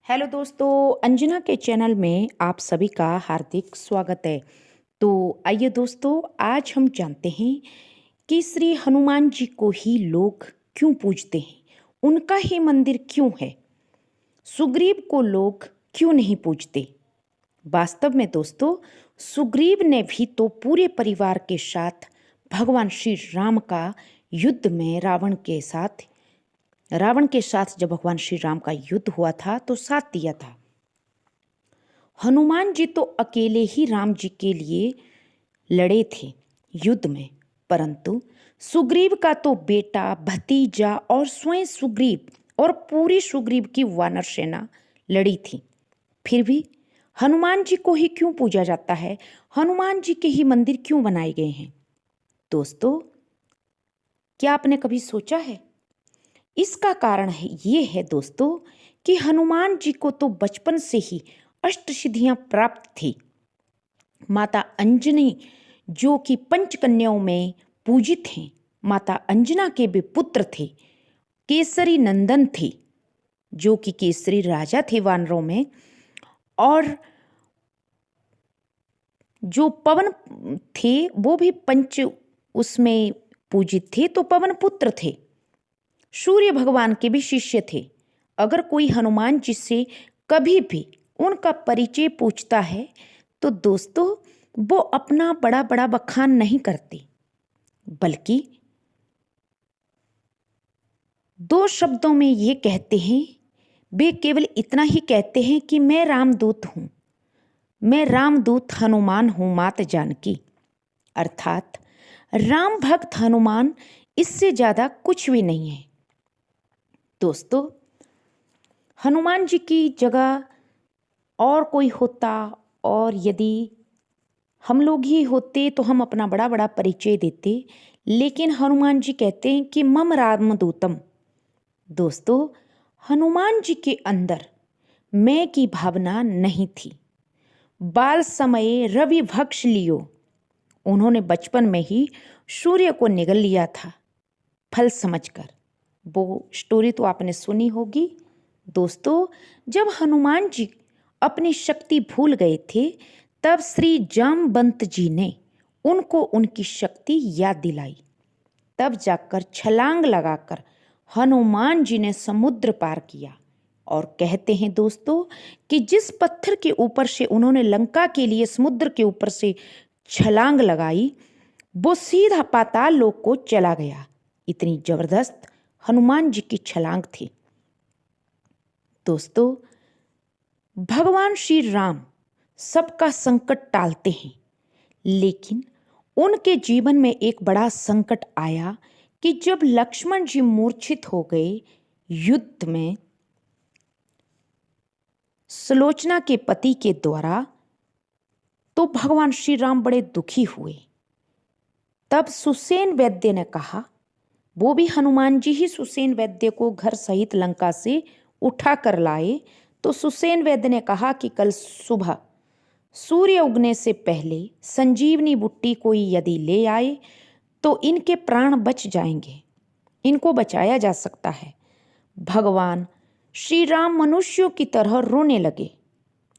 Hello दोस्तों, अंजना के channel में आप सभी का हार्दिक स्वागत है। तो आइए दोस्तों, आज हम जानते हैं कि श्री हनुमान जी को ही लोग क्यों पूजते हैं, उनका ही मंदिर क्यों है, सुग्रीव को लोग क्यों नहीं पूजते। वास्तव में दोस्तों, सुग्रीव ने भी तो पूरे परिवार के साथ भगवान श्री राम का युद्ध में रावण के साथ जब भगवान श्री राम का युद्ध हुआ था तो साथ दिया था। हनुमान जी तो अकेले ही राम जी के लिए लड़े थे युद्ध में, परंतु सुग्रीव का तो बेटा, भतीजा और स्वयं सुग्रीव और पूरी सुग्रीव की वानर सेना लड़ी थी। फिर भी हनुमान जी को ही क्यों पूजा जाता है, हनुमान जी के ही मंदिर क्यों बनाए गए हैं। दोस्तों, क्या आपने कभी सोचा है? इसका कारण ये है दोस्तों कि हनुमान जी को तो बचपन से ही अष्ट सिद्धियां प्राप्त थी। माता अंजनी जो कि पंचकन्याओं में पूजित हैं, माता अंजना के भी पुत्र थे, केसरी नंदन थे जो कि केसरी राजा थे वानरों में, और जो पवन थे वो भी पंच उसमें पूजित थे, तो पवन पुत्र थे। सूर्य भगवान के भी शिष्य थे। अगर कोई हनुमान जी से कभी भी उनका परिचय पूछता है तो दोस्तों वो अपना बड़ा बड़ा बखान नहीं करते, बल्कि दो शब्दों में ये कहते हैं, वे केवल इतना ही कहते हैं कि मैं रामदूत हूँ, मैं रामदूत हनुमान हूँ मात जानकी। अर्थात राम भक्त हनुमान, इससे ज़्यादा कुछ भी नहीं है। दोस्तों, हनुमान जी की जगह और कोई होता और यदि हम लोग ही होते तो हम अपना बड़ा बड़ा परिचय देते, लेकिन हनुमान जी कहते हैं कि मम रामदूतम। दोस्तों, हनुमान जी के अंदर मैं की भावना नहीं थी। बाल समय रवि भक्ष लियो, उन्होंने बचपन में ही सूर्य को निगल लिया था फल समझकर। वो स्टोरी तो आपने सुनी होगी। दोस्तों, जब हनुमान जी अपनी शक्ति भूल गए थे तब श्री जामवंत जी ने उनको उनकी शक्ति याद दिलाई। तब जाकर छलांग लगाकर हनुमान जी ने समुद्र पार किया। और कहते हैं दोस्तों कि जिस पत्थर के ऊपर से उन्होंने लंका के लिए समुद्र के ऊपर से छलांग लगाई, वो सीधा पाताल लोक को चला गया। इतनी जबरदस्त हनुमान जी की छलांग थी। दोस्तों, भगवान श्री राम सबका संकट टालते हैं, लेकिन उनके जीवन में एक बड़ा संकट आया कि जब लक्ष्मण जी मूर्छित हो गए युद्ध में सुलोचना के पति के द्वारा, तो भगवान श्री राम बड़े दुखी हुए। तब सुसेन वैद्य ने कहा, वो भी हनुमान जी ही सुसेन वैद्य को घर सहित लंका से उठा कर लाए। तो सुसेन वैद्य ने कहा कि कल सुबह सूर्य उगने से पहले संजीवनी बूटी कोई यदि ले आए तो इनके प्राण बच जाएंगे, इनको बचाया जा सकता है। भगवान श्री राम मनुष्यों की तरह रोने लगे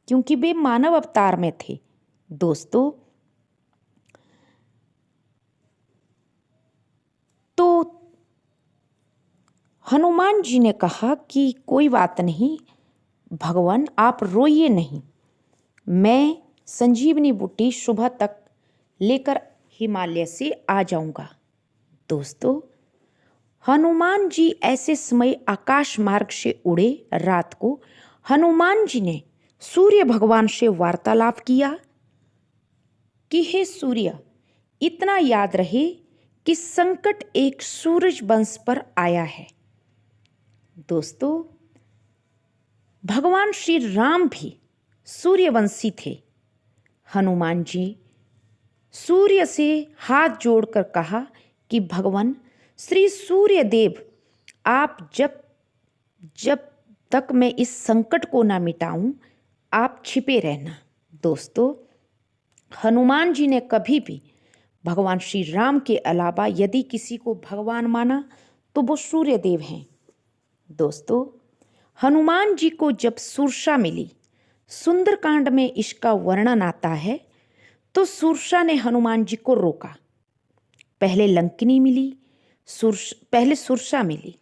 क्योंकि वे मानव अवतार में थे। दोस्तों, तो हनुमान जी ने कहा कि कोई बात नहीं भगवान, आप रोइए नहीं, मैं संजीवनी बूटी सुबह तक लेकर हिमालय से आ जाऊंगा। दोस्तों, हनुमान जी ऐसे समय आकाश मार्ग से उड़े। रात को हनुमान जी ने सूर्य भगवान से वार्तालाप किया कि हे सूर्य, इतना याद रहे कि संकट एक सूरज वंश पर आया है। दोस्तों, भगवान श्री राम भी सूर्यवंशी थे। हनुमान जी सूर्य से हाथ जोड़कर कहा कि भगवान श्री सूर्य देव, आप जब तक मैं इस संकट को ना मिटाऊं, आप छिपे रहना। दोस्तों, हनुमान जी ने कभी भी भगवान श्री राम के अलावा यदि किसी को भगवान माना तो वो सूर्य देव हैं। दोस्तों, हनुमान जी को जब सुरसा मिली, सुंदरकांड में इसका वर्णन आता है, तो सुरसा ने हनुमान जी को रोका। पहले लंकिनी मिली, पहले सुरसा मिली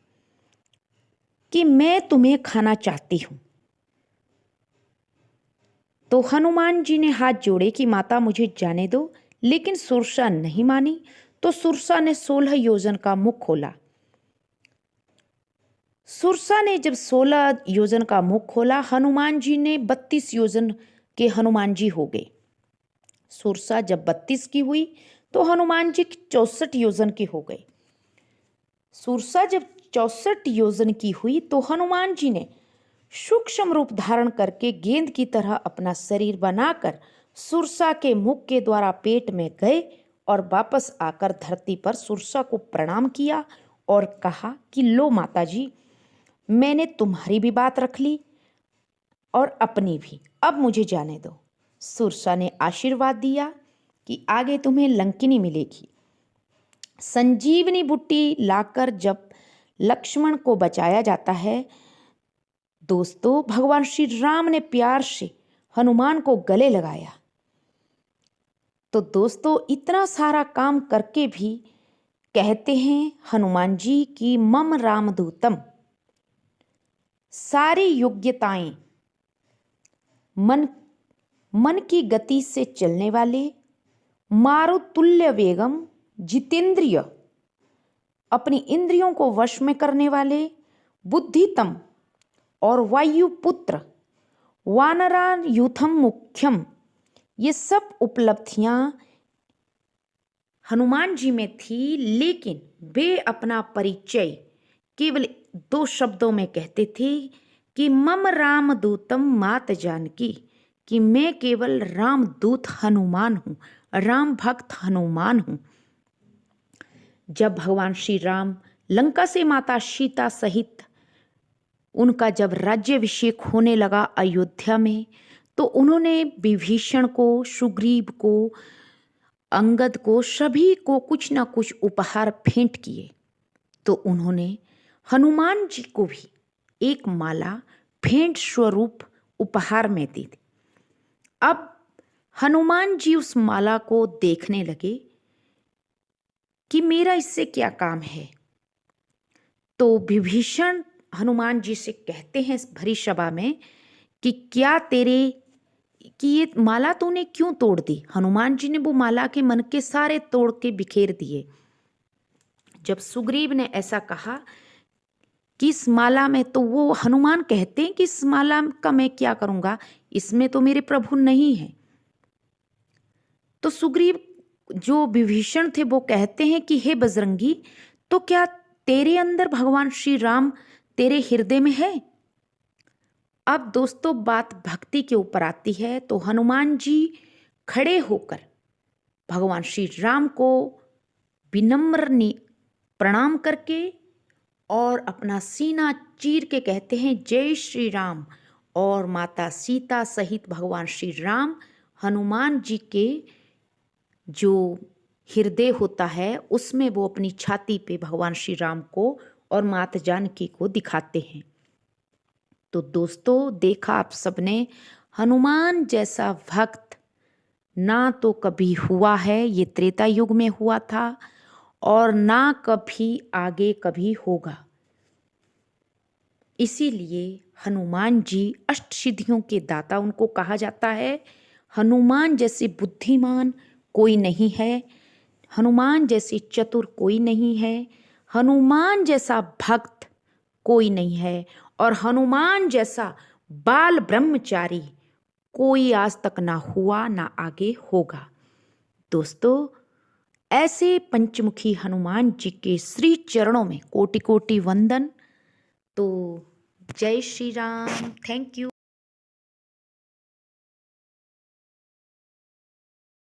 कि मैं तुम्हें खाना चाहती हूं। तो हनुमान जी ने हाथ जोड़े कि माता मुझे जाने दो, लेकिन सुरसा नहीं मानी। तो सुरसा ने 16 योजन का मुख खोला। सुरसा ने जब 16 योजन का मुख खोला, हनुमान जी ने 32 योजन के हनुमान जी हो गए। सुरसा जब 32 की हुई तो हनुमान जी 64 योजन के हो गए। सुरसा जब 64 योजन की हुई तो हनुमान जी ने सूक्ष्म रूप धारण करके गेंद की तरह अपना शरीर बनाकर सुरसा के मुख के द्वारा पेट में गए और वापस आकर धरती पर सुरसा को प्रणाम किया और कहा कि लो माता जी, मैंने तुम्हारी भी बात रख ली और अपनी भी, अब मुझे जाने दो। सुरसा ने आशीर्वाद दिया कि आगे तुम्हें लंकिनी मिलेगी। संजीवनी बूटी लाकर जब लक्ष्मण को बचाया जाता है, दोस्तों भगवान श्री राम ने प्यार से हनुमान को गले लगाया। तो दोस्तों इतना सारा काम करके भी कहते हैं हनुमान जी की मम रामदूतम, सारी योग्यताएं, मन की गति से चलने वाले, मारुतुल्य वेगम, जितेंद्रिय, अपनी इंद्रियों को वश में करने वाले, बुद्धितम और वायुपुत्र, वानरायूथम मुख्यम, ये सब उपलब्धियां हनुमान जी में थी। लेकिन वे अपना परिचय केवल 2 शब्दों में कहते थे कि मम रामदूतम मात जानकी, कि मैं केवल रामदूत हनुमान हूँ, राम भक्त हनुमान हूँ। जब भगवान श्री राम लंका से माता सीता सहित उनका जब राज्याभिषेक होने लगा अयोध्या में, तो उन्होंने विभीषण को, सुग्रीव को, अंगद को, सभी को कुछ ना कुछ उपहार भेंट किए। तो उन्होंने हनुमान जी को भी एक माला भेंट स्वरूप उपहार में दी थी। अब हनुमान जी उस माला को देखने लगे कि मेरा इससे क्या काम है। तो विभीषण हनुमान जी से कहते हैं भरी सभा में कि क्या कि ये माला तूने क्यों तोड़ दी। हनुमान जी ने वो माला के मन के सारे तोड़ के बिखेर दिए। जब सुग्रीव ने ऐसा कहा कि इस माला में, तो वो हनुमान कहते हैं कि इस माला का मैं क्या करूंगा, इसमें तो मेरे प्रभु नहीं है। तो सुग्रीव जो विभीषण थे वो कहते हैं कि हे बजरंगी, तो क्या तेरे अंदर भगवान श्री राम तेरे हृदय में है। अब दोस्तों बात भक्ति के ऊपर आती है। तो हनुमान जी खड़े होकर भगवान श्री राम को विनम्र प्रणाम करके और अपना सीना चीर के कहते हैं जय श्री राम, और माता सीता सहित भगवान श्री राम हनुमान जी के जो हृदय होता है उसमें वो अपनी छाती पे भगवान श्री राम को और माता जानकी को दिखाते हैं। तो दोस्तों देखा आप सबने, हनुमान जैसा भक्त ना तो कभी हुआ है, ये त्रेता युग में हुआ था, और ना कभी आगे कभी होगा। इसीलिए हनुमान जी अष्ट सिद्धियों के दाता उनको कहा जाता है। हनुमान जैसे बुद्धिमान कोई नहीं है, हनुमान जैसे चतुर कोई नहीं है, हनुमान जैसा भक्त कोई नहीं है, और हनुमान जैसा बाल ब्रह्मचारी कोई आज तक ना हुआ ना आगे होगा। दोस्तों ऐसे पंचमुखी हनुमान जी के श्री चरणों में कोटि कोटि वंदन। तो जय श्री राम, थैंक यू।